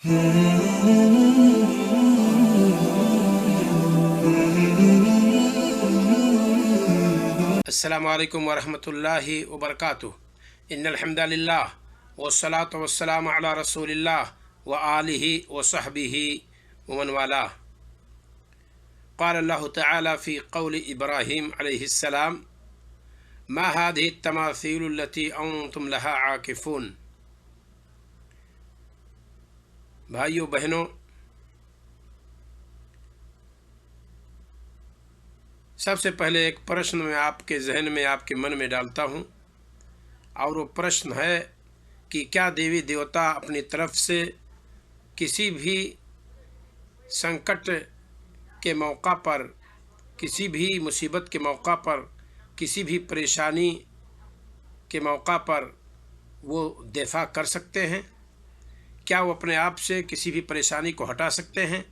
अस्सलामु अलैकुम वरहमतुल्लाहि वबरकातुहू। इन्नल हम्दलिल्लाह वस्सलातु वस्सलामु अला रसूलिल्लाह व आलिहि व सहबिहि व मन वालाह। क़ाल अल्लाहु तआला फ़ी क़ौलि इब्राहीम अलैहिस्सलाम मा हाज़िहि तमासीलु अल्लती अंतुम लहा आकिफ़ून। भाइयों बहनों, सबसे पहले एक प्रश्न मैं आपके जहन में, आपके मन में डालता हूँ, और वो प्रश्न है कि क्या देवी देवता अपनी तरफ से किसी भी संकट के मौका पर, किसी भी मुसीबत के मौका पर, किसी भी परेशानी के मौका पर वो दफ़ा कर सकते हैं? क्या वो अपने आप से किसी भी परेशानी को हटा सकते हैं?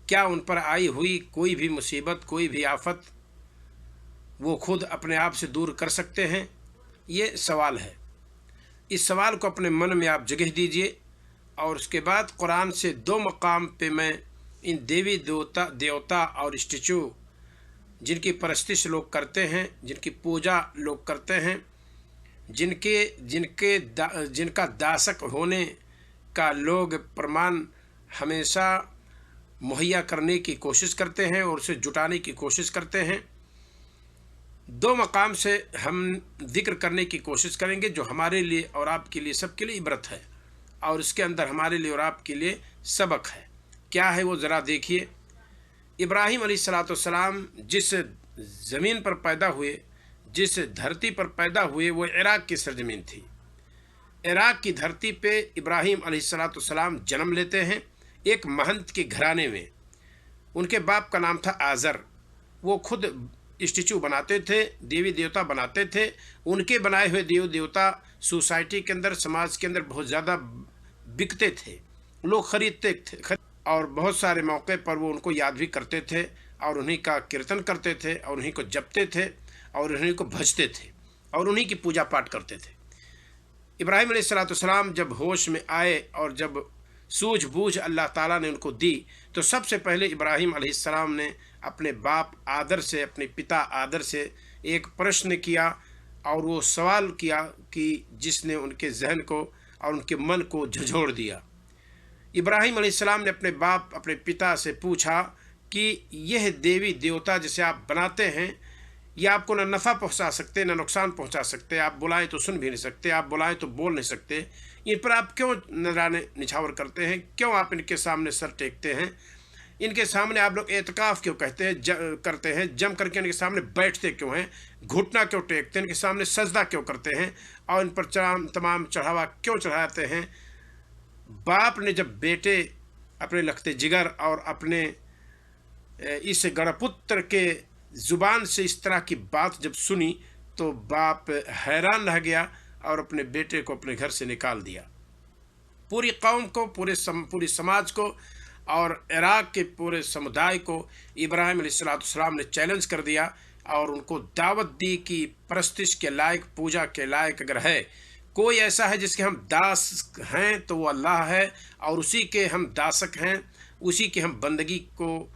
क्या उन पर आई हुई कोई भी मुसीबत, कोई भी आफत वो खुद अपने आप से दूर कर सकते हैं? ये सवाल है। इस सवाल को अपने मन में आप जगह दीजिए, और उसके बाद कुरान से दो मकाम पे मैं इन देवी देवता और स्टैचू जिनकी परस्तिश लोग करते हैं, जिनकी पूजा लोग करते हैं, जिनका दासक होने का लोग प्रमाण हमेशा मुहैया करने की कोशिश करते हैं और उसे जुटाने की कोशिश करते हैं, दो मकाम से हम जिक्र करने की कोशिश करेंगे जो हमारे लिए और आपके लिए, सबके लिए इबरत है, और इसके अंदर हमारे लिए और आपके लिए सबक है। क्या है वो ज़रा देखिए। इब्राहीम अलैहिस्सलाम जिस ज़मीन पर पैदा हुए, जिस धरती पर पैदा हुए, वो इराक़ की सरजमीन थी। इराक़ की धरती पे इब्राहीम अलैहिस्सलाम जन्म लेते हैं एक महंत के घराने में। उनके बाप का नाम था आज़र। वो खुद स्टैचू बनाते थे, देवी देवता बनाते थे। उनके बनाए हुए देवी देवता सोसाइटी के अंदर, समाज के अंदर बहुत ज़्यादा बिकते थे, लोग ख़रीदते थे, और बहुत सारे मौके पर वो उनको याद भी करते थे, और उन्हीं का कीर्तन करते थे, और उन्हीं को जपते थे, और उन्हीं को भजते थे, और उन्हीं की पूजा पाठ करते थे। इब्राहीम अलैहिस्सलाम जब होश में आए और जब सूझबूझ अल्लाह ताला ने उनको दी, तो सबसे पहले इब्राहीम अलैहिस्सलाम ने अपने बाप आदर से, अपने पिता आदर से एक प्रश्न किया, और वो सवाल किया कि जिसने उनके जहन को और उनके मन को झंझोड़ दिया। इब्राहीम अलैहिस्सलाम ने अपने बाप, अपने पिता से पूछा कि यह देवी देवता जिसे आप बनाते हैं, ये आपको न नफ़ा पहुंचा सकते, न नुकसान पहुंचा सकते। आप बुलाएं तो सुन भी नहीं सकते, आप बुलाएं तो बोल नहीं सकते। इन पर आप क्यों नजराने निछावर करते हैं? क्यों आप इनके सामने सर टेकते हैं? इनके सामने आप लोग एतकाफ़ क्यों करते हैं? जम करके इनके सामने बैठते क्यों हैं? घुटना क्यों टेकते हैं? इनके सामने सजदा क्यों करते हैं? और इन पर तमाम चढ़ावा क्यों चढ़ाते हैं? बाप ने जब बेटे, अपने लखते जिगर और अपने इस गणपुत्र के ज़ुबान से इस तरह की बात जब सुनी, तो बाप हैरान रह गया और अपने बेटे को अपने घर से निकाल दिया। पूरी कौम को, पूरे समाज को और इराक़ के पूरे समुदाय को इब्राहीम अलैहिस्सलाम ने चैलेंज कर दिया, और उनको दावत दी कि परस्तिश के लायक, पूजा के लायक अगर है कोई ऐसा है जिसके हम दास हैं, तो वो अल्लाह है, और उसी के हम दासक हैं, उसी की हम बंदगी को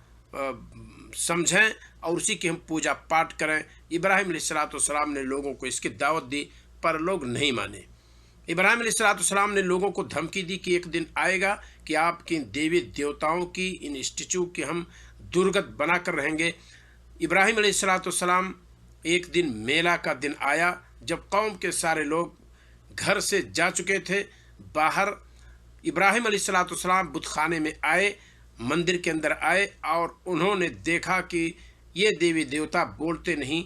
समझें और उसी की हम पूजा पाठ करें। इब्राहीम अलैहिस्सलाम ने लोगों को इसकी दावत दी, पर लोग नहीं माने। इब्राहीम अलैहिस्सलाम ने लोगों को धमकी दी कि एक दिन आएगा कि आपकी देवी देवताओं की, इन स्टैचू की हम दुर्गत बना कर रहेंगे। इब्राहीम अलैहिस्सलाम, एक दिन मेला का दिन आया, जब कौम के सारे लोग घर से जा चुके थे बाहर। इब्राहीम अलैहिस्सलाम बुतखाने में आए, मंदिर के अंदर आए, और उन्होंने देखा कि ये देवी देवता बोलते नहीं,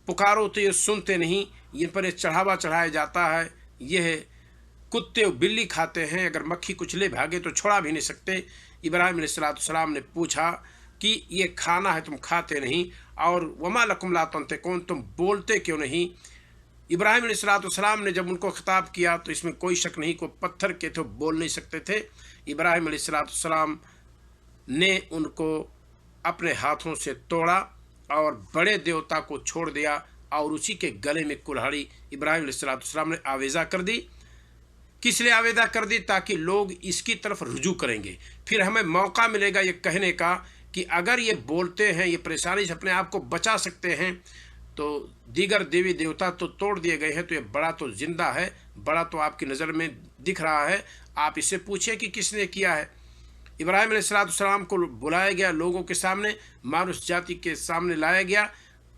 पुकारो तो ये सुनते नहीं, इन पर ये चढ़ावा चढ़ाया जाता है, यह कुत्ते और बिल्ली खाते हैं, अगर मक्खी कुचले भागे तो छोड़ा भी नहीं सकते। इब्राहीम अलैहिस्सलाम ने पूछा कि ये खाना है, तुम खाते नहीं, और वमा लकुम ला तंतिकून, तुम बोलते क्यों नहीं? इब्राहीम अलैहिस्सलाम ने जब उनको खिताब किया तो इसमें कोई शक नहीं, को पत्थर के थे, बोल नहीं सकते थे। इब्राहीम अलैहिस्सलाम ने उनको अपने हाथों से तोड़ा और बड़े देवता को छोड़ दिया, और उसी के गले में कुल्हाड़ी इब्राहीम अलैहिस्सलाम ने आवेज़ा कर दी किस लिए आवेदा कर दी? ताकि लोग इसकी तरफ रुजू करेंगे, फिर हमें मौका मिलेगा ये कहने का कि अगर ये बोलते हैं, ये परेशानी से अपने आप को बचा सकते हैं, तो दीगर देवी देवता तो तोड़ दिए गए हैं, तो ये बड़ा तो जिंदा है, बड़ा तो आपकी नज़र में दिख रहा है। आप इससे पूछिए कि किसने किया है। इब्राहिम अलैहिस्सलाम को बुलाया गया, लोगों के सामने, मानुष जाति के सामने लाया गया।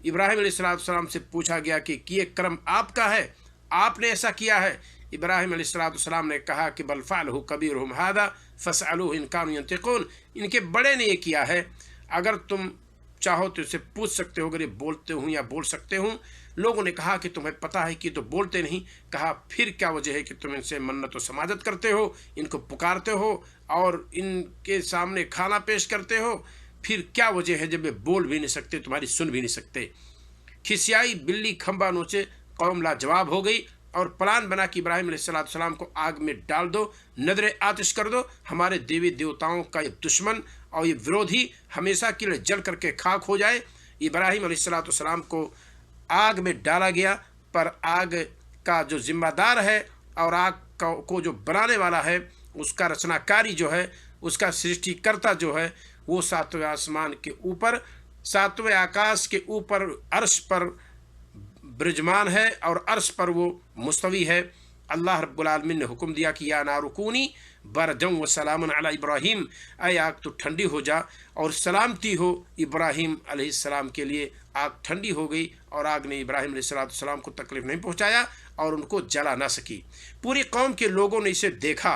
इब्राहिम अलैहिस्सलाम से पूछा गया कि ये कर्म आपका है, आपने ऐसा किया है? इब्राहिम अलैहिस्सलाम ने कहा कि बल फ़अलहु कबीरुहुम हादा फ़स्अलूहुम इन कानू यंतिक़ून, इनके बड़े ने ये किया है, अगर तुम चाहो तो इसे पूछ सकते हो, अगर ये बोलते हूँ या बोल सकते हूँ। लोगों ने कहा कि तुम्हें पता है कि तो बोलते नहीं। कहा फिर क्या वजह है कि तुम इनसे मन्नत व समाजत करते हो, इनको पुकारते हो और इनके सामने खाना पेश करते हो? फिर क्या वजह है जब ये बोल भी नहीं सकते, तुम्हारी सुन भी नहीं सकते? खिसियाई बिल्ली खंबा नोचे, कौम लाजवाब हो गई और प्लान बना कि इब्राहिम अलैहिस्सलाम को आग में डाल दो, नदरे आतिश कर दो। हमारे देवी देवताओं का ये दुश्मन और ये विरोधी हमेशा के लिए जल करके खाक हो जाए। इब्राहिम अलैहिस्सलाम को आग में डाला गया, पर आग का जो जिम्मेदार है और आग को जो बनाने वाला है, उसका रचनाकारी जो है, उसका सृष्टिकर्ता जो है, वो सातवें आसमान के ऊपर, सातवें आकाश के ऊपर अर्श पर ब्रिजमान है और अर्श पर वो मुस्तवी है। अल्लाह रब्बुल आलमीन ने हुक्म दिया कि या नारुकूनी बरदम व सलामुन अला इब्राहिम, ऐ आग तो ठंडी हो जा और सलामती हो इब्राहिम अलैहिस्सलाम के लिए। आग ठंडी हो गई और आग ने इब्राहिम अलैहिस्सलाम को तकलीफ नहीं पहुंचाया और उनको जला ना सकी। पूरी कौम के लोगों ने इसे देखा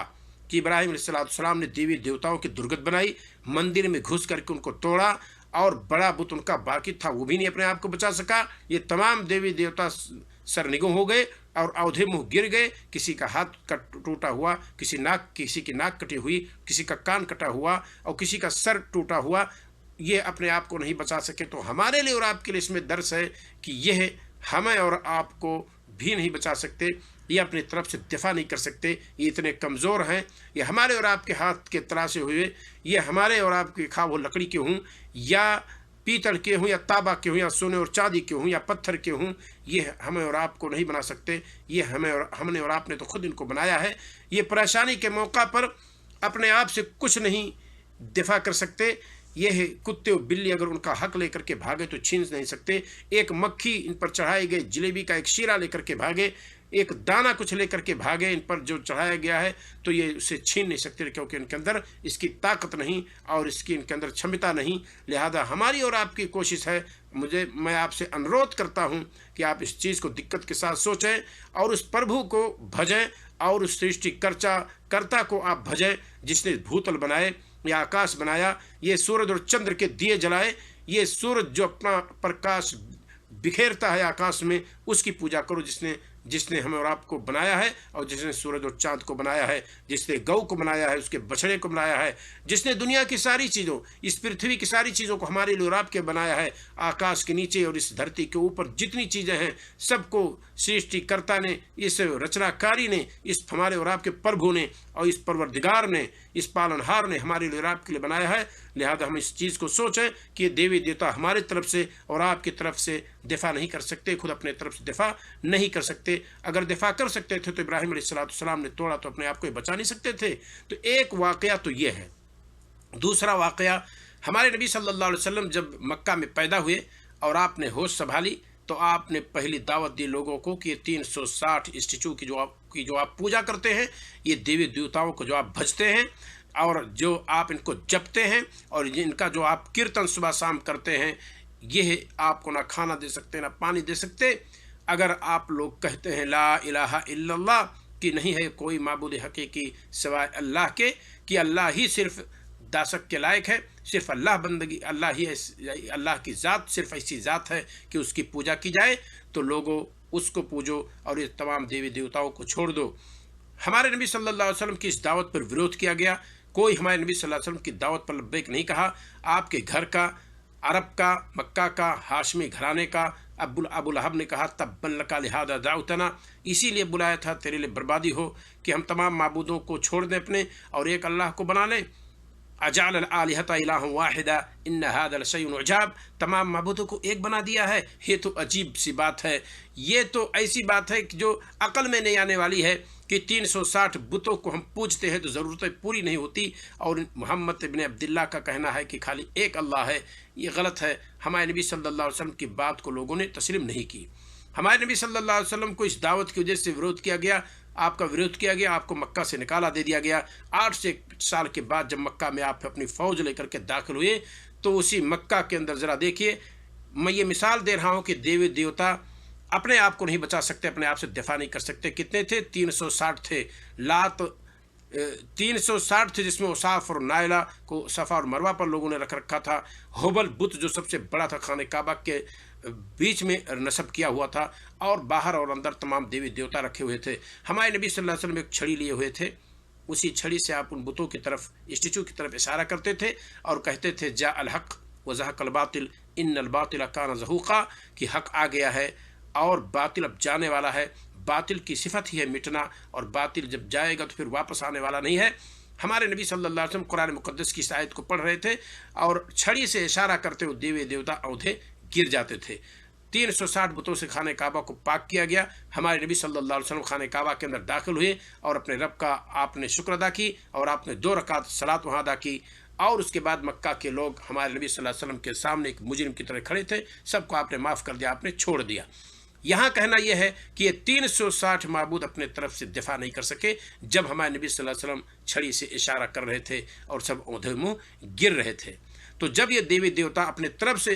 कि इब्राहिम अलैहिस्सलाम ने देवी देवताओं की दुर्गत बनाई, मंदिर में घुस करके उनको तोड़ा और बड़ा बुत उनका बाकी था, वो भी नहीं अपने आप को बचा सका। ये तमाम देवी देवता सरनिगों हो गए और औधे मुँह गिर गए। किसी का हाथ टूटा हुआ, किसी की नाक कटी हुई, किसी का कान कटा हुआ और किसी का सर टूटा हुआ। ये अपने आप को नहीं बचा सके। तो हमारे लिए और आपके लिए इसमें दर्स है कि यह हमें और आपको भी नहीं बचा सकते, ये अपनी तरफ से दिफा नहीं कर सकते, ये इतने कमज़ोर हैं। ये हमारे और आपके हाथ के तराशे हुए, ये हमारे और आपके खा वो लकड़ी के हों या पीतल के हों या तांबा के हों या सोने और चांदी के हों या पत्थर के हों, ये हमें और आपको नहीं बना सकते। ये हमने और आपने तो खुद इनको बनाया है। ये परेशानी के मौका पर अपने आप से कुछ नहीं दिफा कर सकते। यह कुत्ते और बिल्ली अगर उनका हक लेकर के भागे तो छीन नहीं सकते। एक मक्खी इन पर चढ़ाए गए जलेबी का एक शीरा लेकर के भागे, एक दाना कुछ लेकर के भागे इन पर जो चढ़ाया गया है, तो ये उसे छीन नहीं सकते, क्योंकि इनके अंदर इसकी ताकत नहीं और इसकी इनके अंदर क्षमता नहीं। लिहाजा हमारी और आपकी कोशिश है, मैं आपसे अनुरोध करता हूँ कि आप इस चीज़ को दिक्कत के साथ सोचें और उस प्रभु को भजें और उस सृष्टिकर्ता को आप भजें जिसने भूतल बनाए, या आकाश बनाया, ये सूरज और चंद्र के दिए जलाए। ये सूरज जो अपना प्रकाश बिखेरता है आकाश में, उसकी पूजा करो जिसने हमें और आपको बनाया है और जिसने सूरज और चांद को बनाया है, जिसने गौ को बनाया है, उसके बछड़े को बनाया है, जिसने दुनिया की सारी चीज़ों, इस पृथ्वी की सारी चीज़ों को हमारे लिए और आपके बनाया है। आकाश के नीचे और इस धरती के ऊपर जितनी चीज़ें हैं, सबको सृष्टिकर्ता ने, इस रचनाकारी ने, इस हमारे और आपके प्रभु ने और इस परवरदिगार ने, इस पालनहार ने हमारे लिए और आपके लिए बनाया है। लिहाजा हम इस चीज़ को सोचें कि ये देवी देवता हमारे तरफ से और आपकी तरफ से दिफा नहीं कर सकते, खुद अपने तरफ से दिफा नहीं कर सकते। अगर दिफा कर सकते थे तो इब्राहिम अलैहिस्सलाम ने तोड़ा, तो अपने आप को बचा नहीं सकते थे। तो एक वाकया तो ये है। दूसरा वाकया, हमारे नबी सल्लल्लाहु अलैहि वसल्लम जब मक्का में पैदा हुए और आपने होश संभाली, तो आपने पहली दावत दी लोगों को कि 360 स्टैचू की जो आप पूजा करते हैं, ये देवी देवताओं को जो आप भजते हैं और जो आप इनको जपते हैं और इनका जो आप कीर्तन सुबह शाम करते हैं, यह आपको ना खाना दे सकते ना पानी दे सकते। अगर आप लोग कहते हैं ला इलाहा इल्लल्लाह, कि नहीं है कोई माबूद हकीकी सिवाय अल्लाह के, कि अल्लाह ही सिर्फ दासक के लायक है, सिर्फ अल्लाह बंदगी, अल्लाह की ज़ात सिर्फ ऐसी ज़ात है कि उसकी पूजा की जाए, तो लोगों उसको पूजो और ये तमाम देवी देवताओं को छोड़ दो। हमारे नबी सल्लल्लाहु अलैहि वसल्लम की इस दावत पर विरोध किया गया। कोई हमारे नबी सल्लल्लाहु अलैहि वसल्लम की दावत पर लब्बैक नहीं कहा। आपके घर का, अरब का, मक्का का, हाशमी घराने का अबू लहब ने कहा तब्बन लका लिहाजा दाउतना, इसीलिए बुलाया था तेरे लिए बर्बादी हो कि हम तमाम माबूदों को छोड़ दें अपने और एक अल्लाह को बना लें। अजाल आलिहता इलाहन वाहिदा इन्न हादा लशैउन उजाब, तमाम माबूदों को एक बना दिया है, ये तो अजीब सी बात है। ये तो ऐसी बात है कि जो अकल में नहीं आने वाली है कि 360 बुतों को हम पूजते हैं तो ज़रूरतें पूरी नहीं होती। और मोहम्मद इब्न अब्दुल्लाह का कहना है कि खाली एक अल्लाह है, ये गलत है। हमारे नबी सल्लल्लाहु अलैहि वसल्लम की बात को लोगों ने तस्लीम नहीं की। हमारे नबी सल्लल्लाहु अलैहि वसल्लम को इस दावत की वजह से विरोध किया गया, आपका विरोध किया गया, आपको मक्का से निकाला दे दिया गया। 8 से साल के बाद जब मक्का में आप अपनी फ़ौज लेकर के दाखिल हुए तो उसी मक्का के अंदर ज़रा देखिए, मैं ये मिसाल दे रहा हूँ कि देवी देवता अपने आप को नहीं बचा सकते, अपने आप से दिफा नहीं कर सकते। कितने थे? 360 थे। लात 360 थे, जिसमें उसाफ और नायला को सफ़ा और मरवा पर लोगों ने रख रखा था। हुबल बुत जो सबसे बड़ा था, खाने काबा के बीच में नस्ब किया हुआ था, और बाहर और अंदर तमाम देवी देवता रखे हुए थे। हमारे नबी सल्लल्लाहु अलैहि वसल्लम एक छड़ी लिए हुए थे, उसी छड़ी से आप उन बुतों की तरफ, स्टेचू की तरफ इशारा करते थे और कहते थे जा अल हक़ व ज़हक़ल बातिल इन्नल बातिल कान ज़हूक़ा, कि हक़ आ गया है और बातिल अब जाने वाला है। बातिल की सिफत ही है मिटना, और बातिल जब जाएगा तो फिर वापस आने वाला नहीं है। हमारे नबी सल्लल्लाहु अलैहि वसल्लम कुरान मुक़द्दस की इस आयत को पढ़ रहे थे और छड़ी से इशारा करते हुए देवी देवता औंधे गिर जाते थे। 360 बुतों से खाने काबा को पाक किया गया। हमारे नबी सल्लल्लाहु अलैहि वसल्लम खाने काबा के अंदर दाखिल हुए और अपने रब का आपने शुक्र अदा की और आपने 2 रकात सलात वहाँ अदा की। और उसके बाद मक्का के लोग हमारे नबी सल्लल्लाहु अलैहि वसल्लम के सामने एक मुजरिम की तरह खड़े थे, सबको आपने माफ़ कर दिया, आपने छोड़ दिया। यहाँ कहना यह है कि ये 360 माबूद अपने तरफ से दिफा नहीं कर सके जब हमारे नबी सल्लल्लाहु अलैहि वसल्लम छड़ी से इशारा कर रहे थे और सब औंधे मुँह गिर रहे थे। तो जब ये देवी देवता अपने तरफ से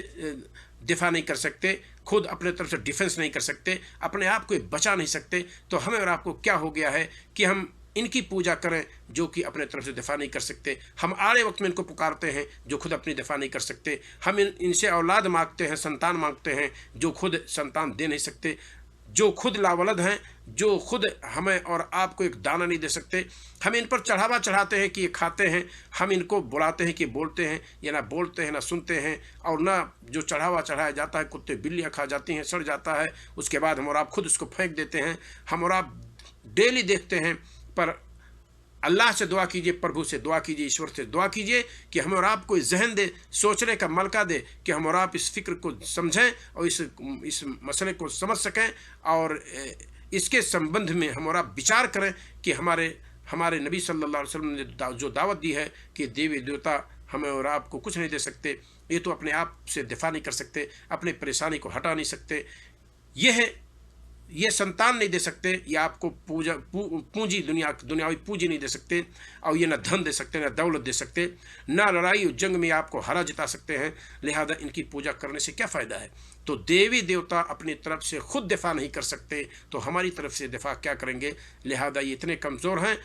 दिफा नहीं कर सकते, खुद अपने तरफ से डिफेंस नहीं कर सकते, अपने आप को बचा नहीं सकते, तो हमें और आपको क्या हो गया है कि हम इनकी पूजा करें जो कि अपने तरफ से दिफा नहीं कर सकते। हम आड़े वक्त में इनको पुकारते हैं जो खुद अपनी दिफा नहीं कर सकते। हम इनसे औलाद मांगते हैं, संतान मांगते हैं जो खुद संतान दे नहीं सकते, जो खुद लावलद हैं, जो खुद हमें और आपको एक दाना नहीं दे सकते। हम इन पर चढ़ावा चढ़ाते हैं कि ये खाते हैं, हम इनको बुलाते हैं कि बोलते हैं, ये ना बोलते हैं ना सुनते हैं, और ना जो चढ़ावा चढ़ाया जाता है कुत्ते बिल्लियाँ खा जाती हैं, सड़ जाता है, उसके बाद हम और आप खुद उसको फेंक देते हैं। हम और आप डेली देखते हैं, पर अल्लाह से दुआ कीजिए, प्रभु से दुआ कीजिए, ईश्वर से दुआ कीजिए कि हम और आप को जहन दे, सोचने का मलका दे, कि हम और आप इस फिक्र को समझें और इस मसले को समझ सकें और इसके संबंध में हम और आप विचार करें कि हमारे नबी सल्लल्लाहु अलैहि वसल्लम ने जो दावत दी है कि देवी देवता हमें और आपको कुछ नहीं दे सकते, ये तो अपने आप से दिफा नहीं कर सकते, अपनी परेशानी को हटा नहीं सकते, ये संतान नहीं दे सकते, ये आपको पूंजी दुनियावी पूंजी नहीं दे सकते, और ये ना धन दे सकते, ना दौलत दे सकते, ना लड़ाई और जंग में आपको हरा जिता सकते हैं। लिहाजा इनकी पूजा करने से क्या फ़ायदा है। तो देवी देवता अपनी तरफ से खुद दिफा नहीं कर सकते तो हमारी तरफ से दिफा क्या करेंगे। लिहाजा ये इतने कमज़ोर हैं।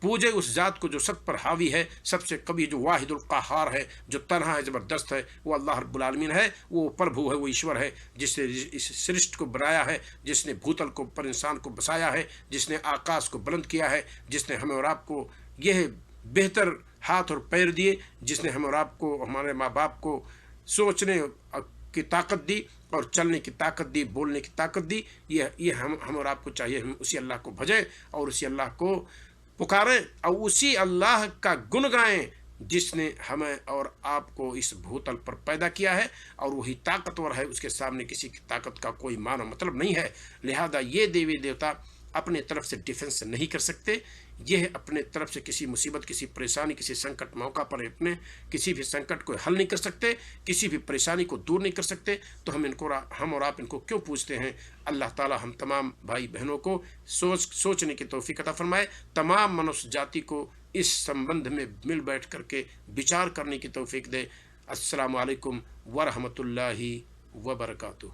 पूजे उस ज़ात को जो सब पर हावी है, सबसे कभी जो वाहिदुल क़हार है, जो तन्हा है, ज़बरदस्त है, वो अल्लाह रब्बुल आलमीन है, वो प्रभु है, वो ईश्वर है, जिसने इस सृष्टि को बनाया है, जिसने भूतल को पर इंसान को बसाया है, जिसने आकाश को बुलंद किया है, जिसने हमें और आपको यह बेहतर हाथ और पैर दिए, जिसने हमें और आपको, हमारे माँ बाप को सोचने की ताकत दी और चलने की ताकत दी, बोलने की ताकत दी। ये हम और आपको चाहिए हम उसी अल्लाह को भजें और उसी अल्लाह को पुकारें और उसी अल्लाह का गुण गाएं जिसने हमें और आपको इस भूतल पर पैदा किया है, और वही ताकतवर है, उसके सामने किसी की ताकत का कोई मानो मतलब नहीं है। लिहाजा ये देवी देवता अपने तरफ से डिफेंस नहीं कर सकते, यह अपने तरफ से किसी मुसीबत, किसी परेशानी, किसी संकट मौका पर अपने किसी भी संकट को हल नहीं कर सकते, किसी भी परेशानी को दूर नहीं कर सकते। तो हम और आप इनको क्यों पूछते हैं। अल्लाह ताला हम तमाम भाई बहनों को सोचने की तौफीक अता फरमाए, तमाम मनुष्य जाति को इस संबंध में मिल बैठ करके विचार करने की तौफीक दे। अस्सलामु अलैकुम व रहमतुल्लाहि व बरकातुहू।